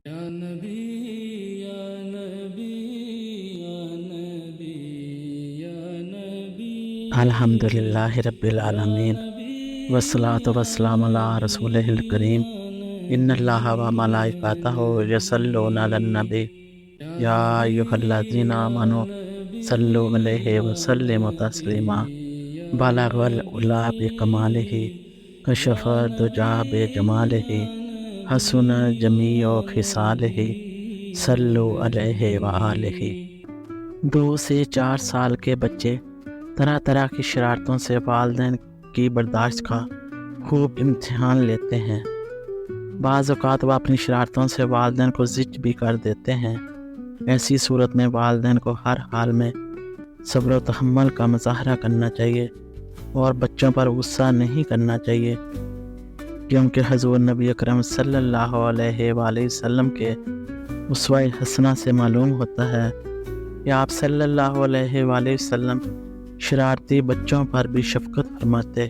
یا نبی یا نبی یا نبی یا نبی الحمدللہ رب العالمین والصلاة والسلام علی رسولہ الکریم ان اللہ و ملائکتہ یصلون علی النبی یا ایھا الذین آمنوا صلوا علیہ وسلموا تسلیما بلغ العلا بکمالہ کشف الدجی بجمالہ حسن جمیع خصالہ صلوا علیہ وآلہ۔ 2 سے 4 سال کے بچے طرح طرح کی شرارتوں سے والدین کی برداشت کا خوب امتحان لیتے ہیں۔ بعض اوقات وہ اپنی شرارتوں سے والدین کو زج بھی کر دیتے ہیں۔ ایسی صورت میں والدین کو ہر حال میں صبر و تحمل کا مظاہرہ کرنا چاہیے اور بچوں پر غصہ نہیں کرنا چاہیے، کیونکہ حضور نبی اکرم صلی اللہ علیہ وآلہ وسلم کے اسوہ حسنہ سے معلوم ہوتا ہے کہ آپ صلی اللہ علیہ وآلہ وسلم شرارتی بچوں پر بھی شفقت فرماتے،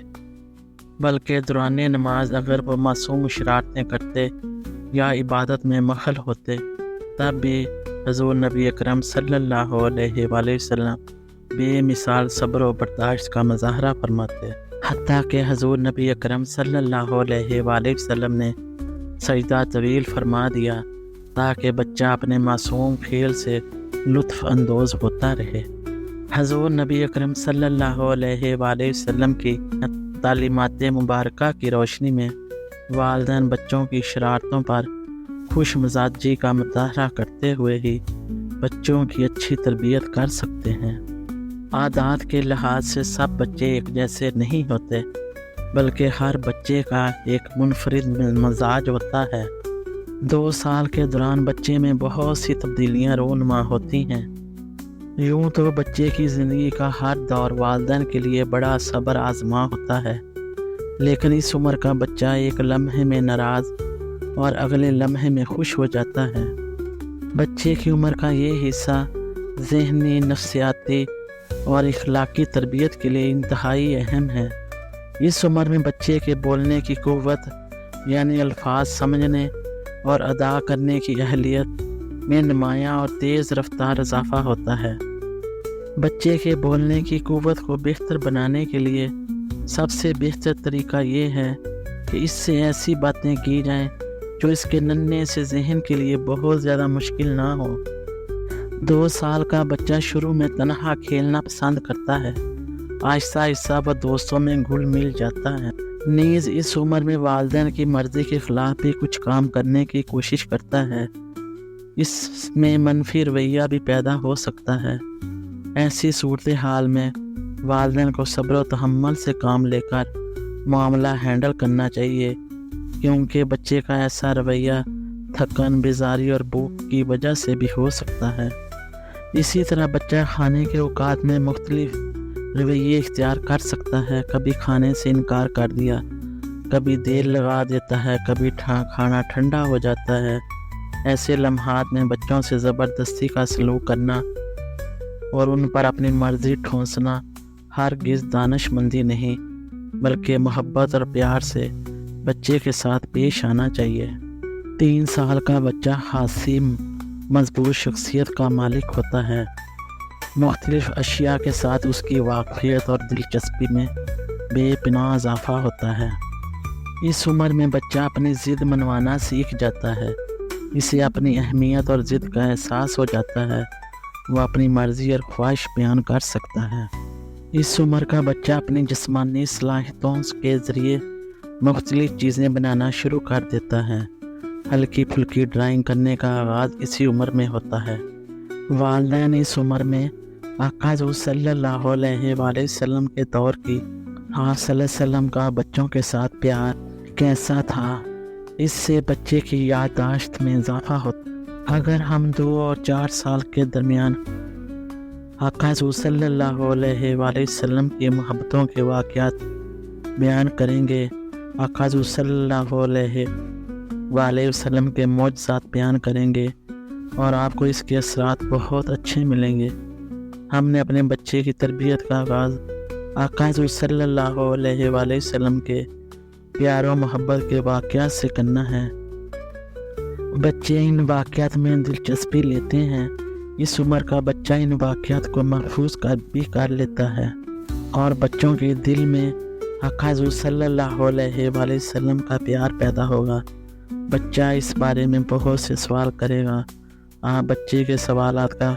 بلکہ دوران نماز اگر وہ معصوم شرارتیں کرتے یا عبادت میں مخل ہوتے تب بھی حضور نبی اکرم صلی اللہ علیہ وآلہ وسلم بے مثال صبر و برداشت کا مظاہرہ فرماتے، حتیٰ کہ حضور نبی اکرم صلی اللہ علیہ وآلہ وسلم نے سجدہ طویل فرما دیا تاکہ بچہ اپنے معصوم کھیل سے لطف اندوز ہوتا رہے۔ حضور نبی اکرم صلی اللہ علیہ وآلہ وسلم کی تعلیمات مبارکہ کی روشنی میں والدین بچوں کی شرارتوں پر خوش مزاجی کا مظاہرہ کرتے ہوئے ہی بچوں کی اچھی تربیت کر سکتے ہیں۔ عادات کے لحاظ سے سب بچے ایک جیسے نہیں ہوتے، بلکہ ہر بچے کا ایک منفرد مزاج ہوتا ہے۔ 2 سال کے دوران بچے میں بہت سی تبدیلیاں رونما ہوتی ہیں۔ یوں تو بچے کی زندگی کا ہر دور والدین کے لیے بڑا صبر آزما ہوتا ہے، لیکن اس عمر کا بچہ ایک لمحے میں ناراض اور اگلے لمحے میں خوش ہو جاتا ہے۔ بچے کی عمر کا یہ حصہ ذہنی، نفسیاتی اور اخلاقی تربیت کے لیے انتہائی اہم ہے۔ اس عمر میں بچے کے بولنے کی قوت یعنی الفاظ سمجھنے اور ادا کرنے کی اہلیت میں نمایاں اور تیز رفتار اضافہ ہوتا ہے۔ بچے کے بولنے کی قوت کو بہتر بنانے کے لیے سب سے بہتر طریقہ یہ ہے کہ اس سے ایسی باتیں کی جائیں جو اس کے ننھے سے ذہن کے لیے بہت زیادہ مشکل نہ ہو۔ 2 سال کا بچہ شروع میں تنہا کھیلنا پسند کرتا ہے، آہستہ آہستہ وہ دوستوں میں گھل مل جاتا ہے۔ نیز اس عمر میں والدین کی مرضی کے خلاف بھی کچھ کام کرنے کی کوشش کرتا ہے، اس میں منفی رویہ بھی پیدا ہو سکتا ہے۔ ایسی صورتحال میں والدین کو صبر و تحمل سے کام لے کر معاملہ ہینڈل کرنا چاہیے، کیونکہ بچے کا ایسا رویہ تھکن، بیزاری اور بھوک کی وجہ سے بھی ہو سکتا ہے۔ اسی طرح بچہ کھانے کے اوقات میں مختلف رویے اختیار کر سکتا ہے، کبھی کھانے سے انکار کر دیا، کبھی دیر لگا دیتا ہے، کبھی کھانا ٹھنڈا ہو جاتا ہے۔ ایسے لمحات میں بچوں سے زبردستی کا سلوک کرنا اور ان پر اپنی مرضی ٹھونسنا ہرگز دانش مندی نہیں، بلکہ محبت اور پیار سے بچے کے ساتھ پیش آنا چاہیے۔ 3 سال کا بچہ خاصی مضبوط شخصیت کا مالک ہوتا ہے۔ مختلف اشیاء کے ساتھ اس کی واقفیت اور دلچسپی میں بے پناہ اضافہ ہوتا ہے۔ اس عمر میں بچہ اپنی ضد منوانا سیکھ جاتا ہے، اسے اپنی اہمیت اور ضد کا احساس ہو جاتا ہے، وہ اپنی مرضی اور خواہش بیان کر سکتا ہے۔ اس عمر کا بچہ اپنی جسمانی صلاحیتوں کے ذریعے مختلف چیزیں بنانا شروع کر دیتا ہے۔ ہلکی پھلکی ڈرائنگ کرنے کا آغاز اسی عمر میں ہوتا ہے۔ والدین اس عمر میں آقا حضور صلی اللہ علیہ وآلہ وسلم کے دور کی آپ صلی اللہ علیہ وسلم کا بچوں کے ساتھ پیار کیسا تھا، اس سے بچے کی یادداشت میں اضافہ ہوتا ہے۔ اگر ہم 2 اور 4 سال کے درمیان آقا حضور صلی اللہ علیہ وآلہ وسلم کی محبتوں کے واقعات بیان کریں گے، آقا حضور صلی اللہ علیہ وآلہ وسلم کے معجزات بیان کریں گے اور آپ کو اس کے اثرات بہت اچھے ملیں گے۔ ہم نے اپنے بچے کی تربیت کا آغاز آقا حضور صلی اللہ علیہ وآلہ وسلم کے پیار و محبت کے واقعات سے کرنا ہے۔ بچے ان واقعات میں دلچسپی لیتے ہیں۔ اس عمر کا بچہ ان واقعات کو محفوظ بھی کر لیتا ہے اور بچوں کے دل میں حق حضور صلی اللہ علیہ وآلہ وسلم کا پیار پیدا ہوگا۔ بچہ اس بارے میں بہت سے سوال کرے گا۔ آپ بچے کے سوالات کا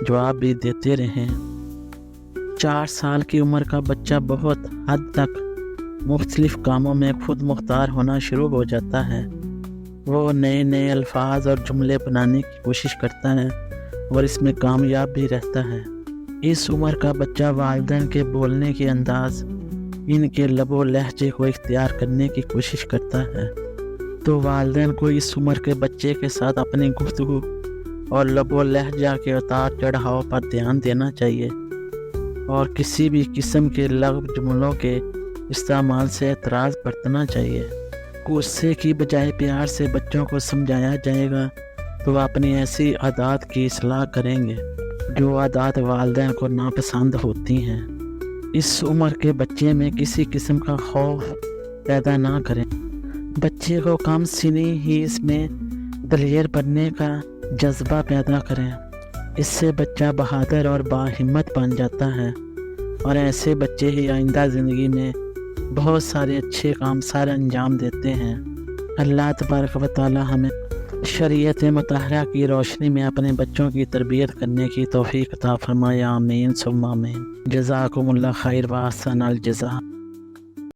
جواب بھی دیتے رہیں۔ 4 سال کی عمر کا بچہ بہت حد تک مختلف کاموں میں خود مختار ہونا شروع ہو جاتا ہے۔ وہ نئے نئے الفاظ اور جملے بنانے کی کوشش کرتا ہے اور اس میں کامیاب بھی رہتا ہے۔ اس عمر کا بچہ والدین کے بولنے کے انداز، ان کے لب و لہجے کو اختیار کرنے کی کوشش کرتا ہے۔ تو والدین کو اس عمر کے بچے کے ساتھ اپنی گفتگو اور لب و لہجہ کے اتار چڑھاؤ پر دھیان دینا چاہیے اور کسی بھی قسم کے لغو جملوں کے استعمال سے اعتراض برتنا چاہیے۔ غصے کی بجائے پیار سے بچوں کو سمجھایا جائے گا تو وہ اپنی ایسی عادات کی اصلاح کریں گے جو عادات والدین کو ناپسند ہوتی ہیں۔ اس عمر کے بچے میں کسی قسم کا خوف پیدا نہ کریں۔ بچے کو کم سنی ہی اس میں دلیر بننے کا جذبہ پیدا کریں۔ اس سے بچہ بہادر اور باہمت بن جاتا ہے اور ایسے بچے ہی آئندہ زندگی میں بہت سارے اچھے کام انجام دیتے ہیں۔ اللہ تبارک و تعالی ہمیں شریعت مطہرہ کی روشنی میں اپنے بچوں کی تربیت کرنے کی توفیق عطا فرمائے۔ آمین ثم آمین۔ جزاکم اللہ خیر و احسن الجزاء۔